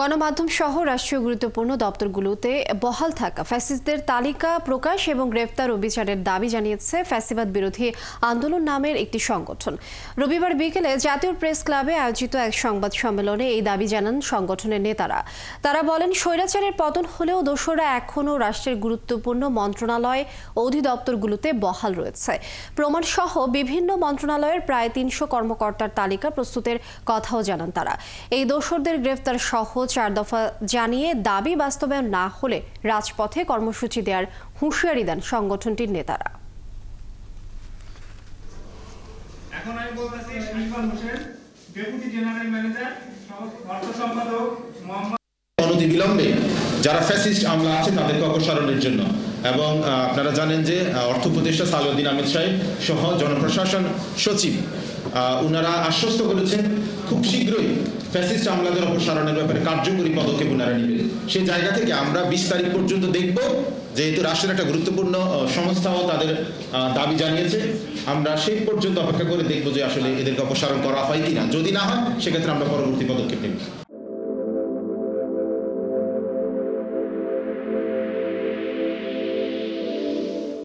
গণমাধ্যম সহ রাষ্ট্রীয় গুরুত্বপূর্ণ দপ্তরগুলোতে বহাল থাকা ফ্যাসিস্টদের তালিকা প্রকাশ এবং গ্রেফতার ও বিচারের দাবি জানিয়েছে ফ্যাসিবাদ বিরোধী আন্দোলন নামের একটি সংগঠন। রবিবার বিকেলে জাতীয় প্রেস ক্লাবে আয়োজিত এক সংবাদ সম্মেলনে এই দাবি জানান সংগঠনের নেতারা। তারা বলেন, স্বৈরাচারের পতন হলেও দোসররা এখনও রাষ্ট্রের গুরুত্বপূর্ণ মন্ত্রণালয় ও অধিদপ্তরগুলোতে বহাল রয়েছে। প্রমাণসহ বিভিন্ন মন্ত্রণালয়ের প্রায় ৩০০ কর্মকর্তার তালিকা প্রস্তুতের কথাও জানান তারা। এই দোসরদের গ্রেফতার সহ ৪ দফা জানিয়ে দাবি বাস্তবায়ন না হলে রাজপথে কর্মসূচি দেওয়ার হুঁশিয়ারি দেন সংগঠনটির নেতারা। এখন আমি বলতেছি Irfan Hossain, deputy general manager, অর্থ সম্পাদক মোহাম্মদ অনতিবিলম্বে যারা ফ্যাসিস্ট আমলা আছে তাদেরকে অপসারণের জন্য, এবং আপনারা জানেন যে অর্থ উপদেষ্টা সালাউদ্দিন আহমেদ সাহেব সহ জনপ্রশাসন সচিব উনারা আশ্বস্ত করেছেন খুব শীঘ্রই ফ্যাসিস্ট আমলাদের অপসারণের ব্যাপারে কার্যকরী পদক্ষেপ উনারা নেবেন। সেই জায়গা থেকে আমরা ২০ তারিখ পর্যন্ত দেখব, যেহেতু রাষ্ট্রের একটা গুরুত্বপূর্ণ সংস্থাও তাদের দাবি জানিয়েছে, আমরা সেই পর্যন্ত অপেক্ষা করে দেখব যে আসলে এদেরকে অপসারণ করা হয় কিনা। যদি না হয় সেক্ষেত্রে আমরা পরবর্তী পদক্ষেপ নেব।